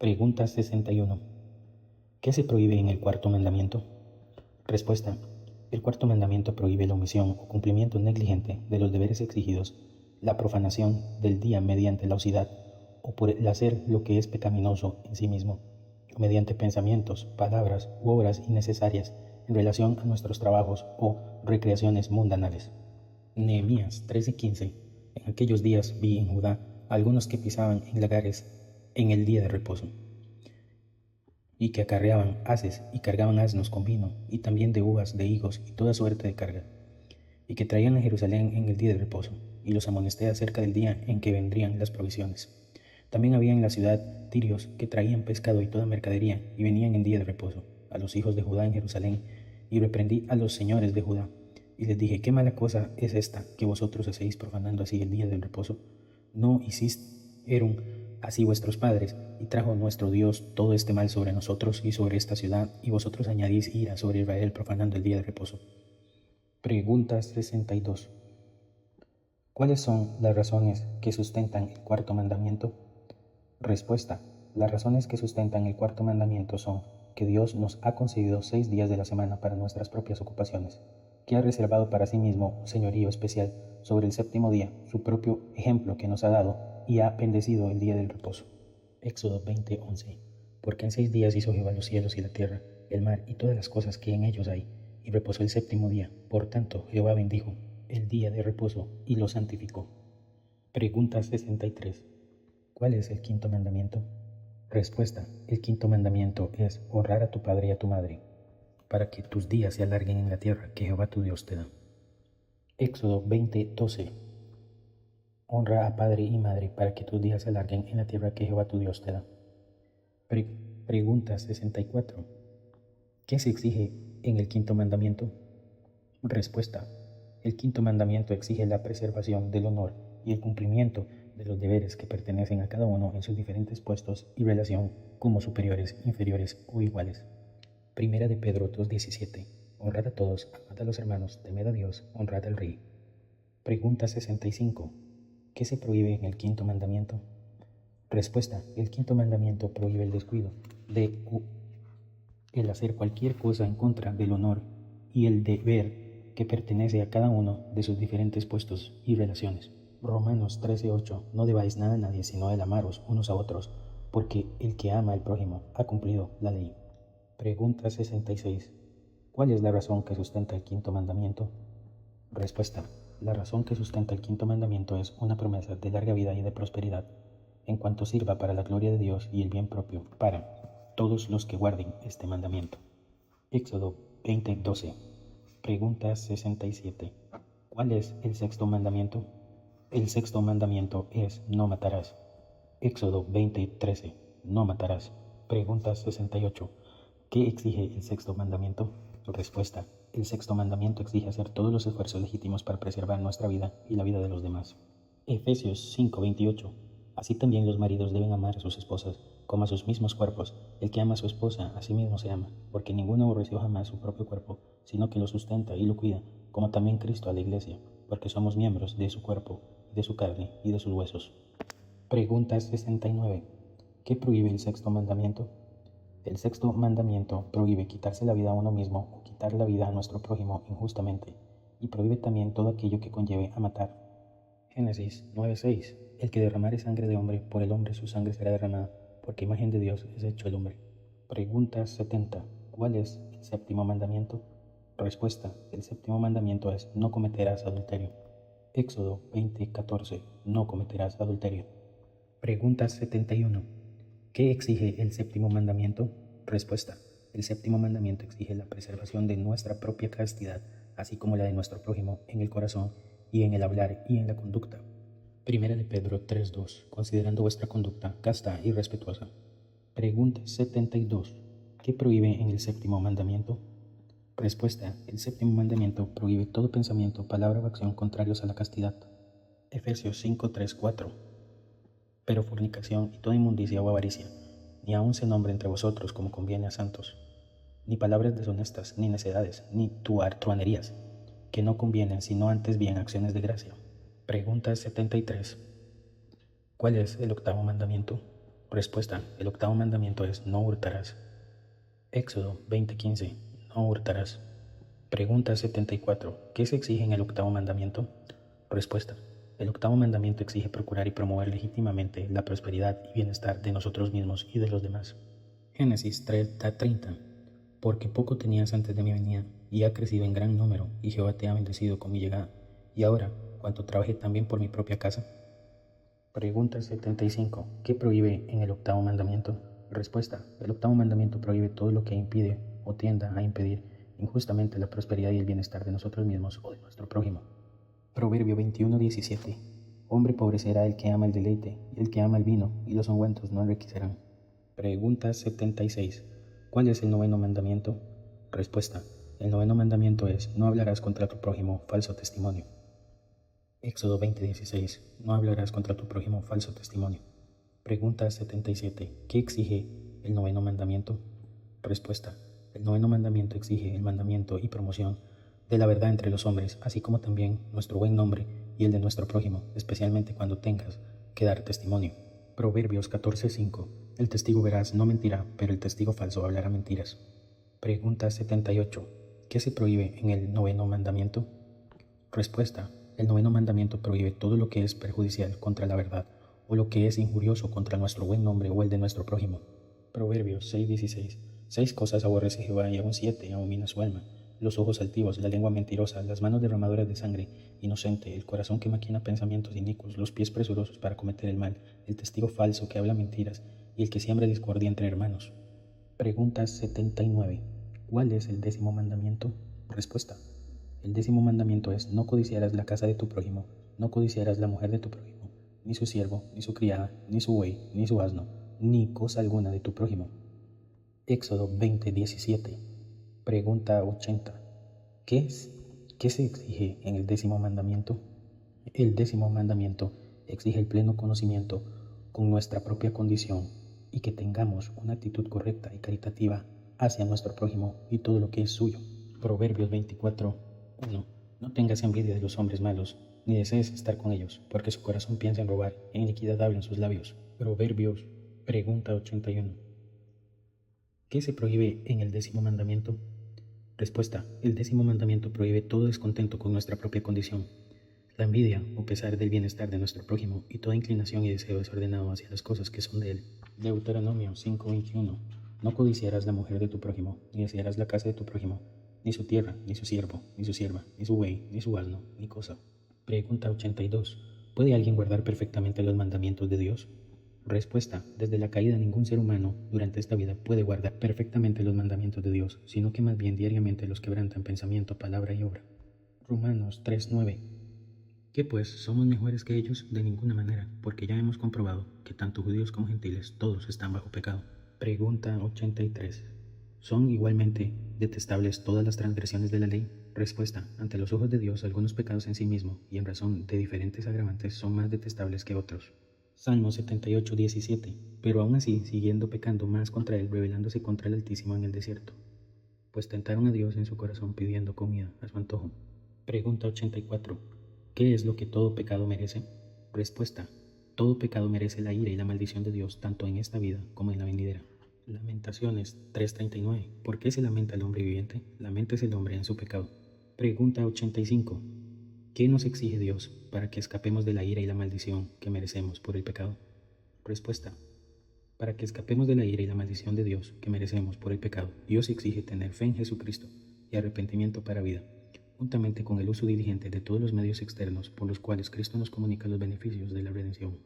Pregunta 61. ¿Qué se prohíbe en el cuarto mandamiento? Respuesta. El cuarto mandamiento prohíbe la omisión o cumplimiento negligente de los deberes exigidos, la profanación del día mediante la osidad o por el hacer lo que es pecaminoso en sí mismo, o mediante pensamientos, palabras u obras innecesarias en relación a nuestros trabajos o recreaciones mundanales. Nehemías 13:15. En aquellos días vi en Judá algunos que pisaban en lagares en el día de reposo, y que acarreaban haces y cargaban asnos con vino, y también de uvas, de higos y toda suerte de carga, y que traían a Jerusalén en el día de reposo, y los amonesté acerca del día en que vendrían las provisiones. También había en la ciudad tirios que traían pescado y toda mercadería, y venían en día de reposo, a los hijos de Judá en Jerusalén, y reprendí a los señores de Judá, y les dije, ¿qué mala cosa es esta que vosotros hacéis profanando así el día del reposo? ¿No hicieron así vuestros padres, y trajo nuestro Dios todo este mal sobre nosotros y sobre esta ciudad, y vosotros añadís ira sobre Israel profanando el día de reposo? Pregunta 62. ¿Cuáles son las razones que sustentan el cuarto mandamiento? Respuesta. Las razones que sustentan el cuarto mandamiento son que Dios nos ha concedido 6 días de la semana para nuestras propias ocupaciones, que ha reservado para sí mismo un señorío especial sobre el séptimo día, su propio ejemplo que nos ha dado, y ha bendecido el día del reposo. Éxodo 20:11. Porque en 6 días hizo Jehová los cielos y la tierra, el mar y todas las cosas que en ellos hay, y reposó el séptimo día. Por tanto, Jehová bendijo el día de reposo y lo santificó. Pregunta 63. ¿Cuál es el quinto mandamiento? Respuesta. El quinto mandamiento es honrar a tu padre y a tu madre, para que tus días se alarguen en la tierra que Jehová tu Dios te da. Éxodo 20:12. Honra a padre y madre para que tus días se alarguen en la tierra que Jehová tu Dios te da. Pregunta 64. ¿Qué se exige en el quinto mandamiento? Respuesta. El quinto mandamiento exige la preservación del honor y el cumplimiento de los deberes que pertenecen a cada uno en sus diferentes puestos y relación como superiores, inferiores o iguales. Primera de Pedro 2:17. Honrad a todos, amad a los hermanos, temed a Dios, honrad al Rey. Pregunta 65. ¿Qué se prohíbe en el quinto mandamiento? Respuesta. El quinto mandamiento prohíbe el descuido de el hacer cualquier cosa en contra del honor y el deber que pertenece a cada uno de sus diferentes puestos y relaciones. Romanos 13:8. No debáis nada a nadie sino el amaros unos a otros, porque el que ama al prójimo ha cumplido la ley. Pregunta 66. ¿Cuál es la razón que sustenta el quinto mandamiento? Respuesta. La razón que sustenta el quinto mandamiento es una promesa de larga vida y de prosperidad, en cuanto sirva para la gloria de Dios y el bien propio para todos los que guarden este mandamiento. Éxodo 20:12. Pregunta 67. ¿Cuál es el sexto mandamiento? El sexto mandamiento es no matarás. Éxodo 20:13. No matarás. Pregunta 68. ¿Qué exige el sexto mandamiento? Respuesta. El sexto mandamiento exige hacer todos los esfuerzos legítimos para preservar nuestra vida y la vida de los demás. Efesios 5:28. Así también los maridos deben amar a sus esposas como a sus mismos cuerpos. El que ama a su esposa, a sí mismo se ama, porque ninguno aborreció jamás su propio cuerpo, sino que lo sustenta y lo cuida, como también Cristo a la iglesia, porque somos miembros de su cuerpo, de su carne y de sus huesos. Pregunta 69. ¿Qué prohíbe el sexto mandamiento? El sexto mandamiento prohíbe quitarse la vida a uno mismo o quitar la vida a nuestro prójimo injustamente, y prohíbe también todo aquello que conlleve a matar. Génesis 9:6. El que derramare sangre de hombre, por el hombre su sangre será derramada, porque imagen de Dios es hecho el hombre. Pregunta 70. ¿Cuál es el séptimo mandamiento? Respuesta. El séptimo mandamiento es no cometerás adulterio. Éxodo 20:14. No cometerás adulterio. Pregunta 71. ¿Qué exige el séptimo mandamiento? Respuesta. El séptimo mandamiento exige la preservación de nuestra propia castidad, así como la de nuestro prójimo, en el corazón y en el hablar y en la conducta. Primera de Pedro 3:2. Considerando vuestra conducta casta y respetuosa. Pregunta 72. ¿Qué prohíbe en el séptimo mandamiento? Respuesta. El séptimo mandamiento prohíbe todo pensamiento, palabra o acción contrarios a la castidad. Efesios 5:3-4. Pero fornicación y toda inmundicia o avaricia, ni aun se nombre entre vosotros como conviene a santos, ni palabras deshonestas, ni necedades, ni truanerías, que no convienen, sino antes bien acciones de gracia. Pregunta 73. ¿Cuál es el octavo mandamiento? Respuesta. El octavo mandamiento es no hurtarás. Éxodo 20:15. No hurtarás. Pregunta 74. ¿Qué se exige en el octavo mandamiento? Respuesta. El octavo mandamiento exige procurar y promover legítimamente la prosperidad y bienestar de nosotros mismos y de los demás. Génesis 30:30. Porque poco tenías antes de mi venida, y ha crecido en gran número, y Jehová te ha bendecido con mi llegada. Y ahora, cuanto trabajé también por mi propia casa. Pregunta 75. ¿Qué prohíbe en el octavo mandamiento? Respuesta. El octavo mandamiento prohíbe todo lo que impide o tienda a impedir injustamente la prosperidad y el bienestar de nosotros mismos o de nuestro prójimo. Proverbio 21:17. Hombre pobre será el que ama el deleite, y el que ama el vino y los ungüentos no enriquecerán. Pregunta 76. ¿Cuál es el noveno mandamiento? Respuesta. El noveno mandamiento es: no hablarás contra tu prójimo falso testimonio. Éxodo 20:16. No hablarás contra tu prójimo falso testimonio. Pregunta 77. ¿Qué exige el noveno mandamiento? Respuesta. El noveno mandamiento exige el mandamiento y promoción de la verdad entre los hombres, así como también nuestro buen nombre y el de nuestro prójimo, especialmente cuando tengas que dar testimonio. Proverbios 14:5. El testigo veraz no mentirá, pero el testigo falso hablará mentiras. Pregunta 78. ¿Qué se prohíbe en el noveno mandamiento? Respuesta. El noveno mandamiento prohíbe todo lo que es perjudicial contra la verdad o lo que es injurioso contra nuestro buen nombre o el de nuestro prójimo. Proverbios 6:16. 6 cosas aborrece Jehová y aún 7 abomina su alma: los ojos altivos, la lengua mentirosa, las manos derramadoras de sangre inocente, el corazón que maquina pensamientos inicuos, los pies presurosos para cometer el mal, el testigo falso que habla mentiras y el que siembra discordia entre hermanos. Pregunta 79. ¿Cuál es el décimo mandamiento? Respuesta. El décimo mandamiento es: no codiciarás la casa de tu prójimo, no codiciarás la mujer de tu prójimo, ni su siervo, ni su criada, ni su buey, ni su asno, ni cosa alguna de tu prójimo. Éxodo 20:17. Pregunta 80. ¿Qué se exige en el décimo mandamiento? El décimo mandamiento exige el pleno conocimiento con nuestra propia condición y que tengamos una actitud correcta y caritativa hacia nuestro prójimo y todo lo que es suyo. Proverbios 24:1. No tengas envidia de los hombres malos, ni desees estar con ellos, porque su corazón piensa en robar, en iniquidad hablan sus labios. Proverbios. Pregunta 81. ¿Qué se prohíbe en el décimo mandamiento? Respuesta. El décimo mandamiento prohíbe todo descontento con nuestra propia condición, la envidia o pesar del bienestar de nuestro prójimo y toda inclinación y deseo desordenado hacia las cosas que son de él. Deuteronomio 5:21. No codiciarás la mujer de tu prójimo, ni desearás la casa de tu prójimo, ni su tierra, ni su siervo, ni su sierva, ni su buey, ni su asno, ni cosa. Pregunta 82. ¿Puede alguien guardar perfectamente los mandamientos de Dios? Respuesta. Desde la caída ningún ser humano durante esta vida puede guardar perfectamente los mandamientos de Dios, sino que más bien diariamente los quebranta en pensamiento, palabra y obra. Romanos 3:9. ¿Qué pues? ¿Somos mejores que ellos? De ninguna manera, porque ya hemos comprobado que tanto judíos como gentiles todos están bajo pecado. Pregunta 83. ¿Son igualmente detestables todas las transgresiones de la ley? Respuesta. Ante los ojos de Dios, algunos pecados en sí mismo y en razón de diferentes agravantes son más detestables que otros. Salmo 78:17. Pero aún así, siguiendo pecando más contra él, rebelándose contra el Altísimo en el desierto, pues tentaron a Dios en su corazón pidiendo comida a su antojo. Pregunta 84. ¿Qué es lo que todo pecado merece? Respuesta. Todo pecado merece la ira y la maldición de Dios, tanto en esta vida como en la venidera. Lamentaciones 3:39. ¿Por qué se lamenta el hombre viviente? Laméntese el hombre en su pecado. Pregunta 85. ¿Qué nos exige Dios para que escapemos de la ira y la maldición que merecemos por el pecado? Respuesta. Para que escapemos de la ira y la maldición de Dios que merecemos por el pecado, Dios exige tener fe en Jesucristo y arrepentimiento para vida, juntamente con el uso diligente de todos los medios externos por los cuales Cristo nos comunica los beneficios de la redención.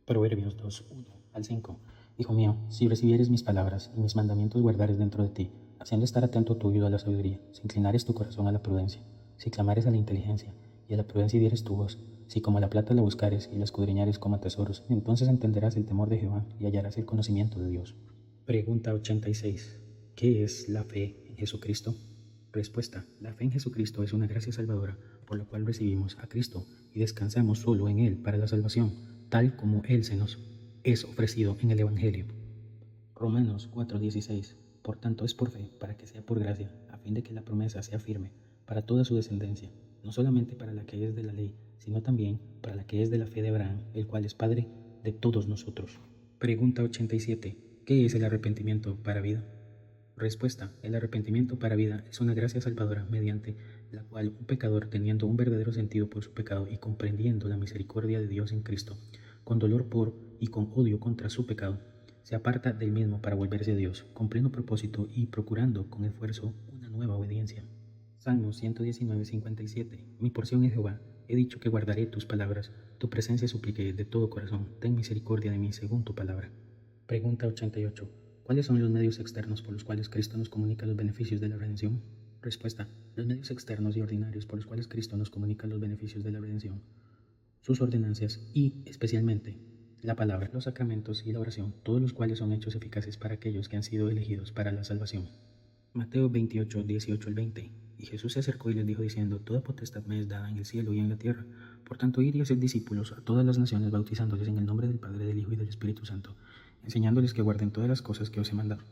Proverbios 2:1-5. Hijo mío, si recibieres mis palabras y mis mandamientos guardares dentro de ti, haciendo estar atento tu oído a la sabiduría, si inclinares tu corazón a la prudencia, si clamares a la inteligencia, y a la prudencia dieres tu voz, si como la plata la buscares y la escudriñares como a tesoros, entonces entenderás el temor de Jehová y hallarás el conocimiento de Dios. Pregunta 86. ¿Qué es la fe en Jesucristo? Respuesta. La fe en Jesucristo es una gracia salvadora por la cual recibimos a Cristo y descansamos solo en Él para la salvación, tal como Él se nos es ofrecido en el Evangelio. Romanos 4:16. Por tanto es por fe, para que sea por gracia, a fin de que la promesa sea firme para toda su descendencia, no solamente para la que es de la ley, sino también para la que es de la fe de Abraham, el cual es Padre de todos nosotros. Pregunta 87. ¿Qué es el arrepentimiento para vida? Respuesta. El arrepentimiento para vida es una gracia salvadora mediante la cual un pecador, teniendo un verdadero sentido por su pecado y comprendiendo la misericordia de Dios en Cristo, con dolor por y con odio contra su pecado, se aparta del mismo para volverse a Dios, con pleno propósito y procurando con esfuerzo una nueva obediencia. Salmo 119:57. Mi porción es Jehová. He dicho que guardaré tus palabras. Tu presencia supliqué de todo corazón. Ten misericordia de mí según tu palabra. Pregunta 88. ¿Cuáles son los medios externos por los cuales Cristo nos comunica los beneficios de la redención? Respuesta. Los medios externos y ordinarios por los cuales Cristo nos comunica los beneficios de la redención, sus ordenanzas y, especialmente, la palabra, los sacramentos y la oración, todos los cuales son hechos eficaces para aquellos que han sido elegidos para la salvación. Mateo 28:18-20. Y Jesús se acercó y les dijo diciendo: Toda potestad me es dada en el cielo y en la tierra. Por tanto, id y haced discípulos a todas las naciones, bautizándoles en el nombre del Padre, del Hijo y del Espíritu Santo, enseñándoles que guarden todas las cosas que os he mandado.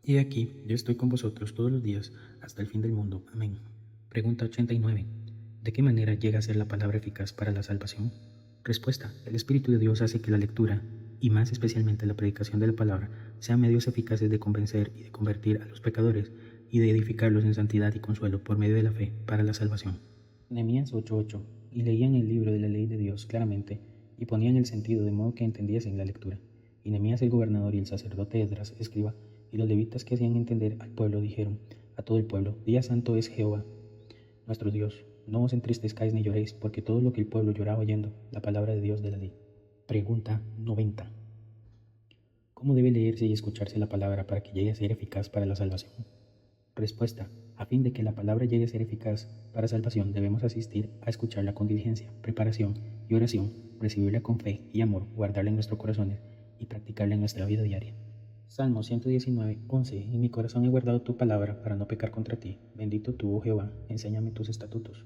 Y aquí, yo estoy con vosotros todos los días, hasta el fin del mundo. Amén. Pregunta 89. ¿De qué manera llega a ser la palabra eficaz para la salvación? Respuesta. El Espíritu de Dios hace que la lectura, y más especialmente la predicación de la palabra, sean medios eficaces de convencer y de convertir a los pecadores y de edificarlos en santidad y consuelo por medio de la fe para la salvación. Nehemías 8:8. Y leían el libro de la ley de Dios claramente y ponían el sentido de modo que entendiesen la lectura. Y Nehemías el gobernador y el sacerdote Esdras escriba y los levitas que hacían entender al pueblo dijeron a todo el pueblo: Día santo es Jehová nuestro Dios. No os entristezcáis ni lloréis, porque todo lo que el pueblo lloraba oyendo la palabra de Dios de la ley. Pregunta 90. ¿Cómo debe leerse y escucharse la palabra para que llegue a ser eficaz para la salvación? Respuesta. A fin de que la palabra llegue a ser eficaz para salvación, debemos asistir a escucharla con diligencia, preparación y oración, recibirla con fe y amor, guardarla en nuestros corazones y practicarla en nuestra vida diaria. Salmo 119:11. En mi corazón he guardado tu palabra para no pecar contra ti. Bendito tú, oh Jehová, enséñame tus estatutos.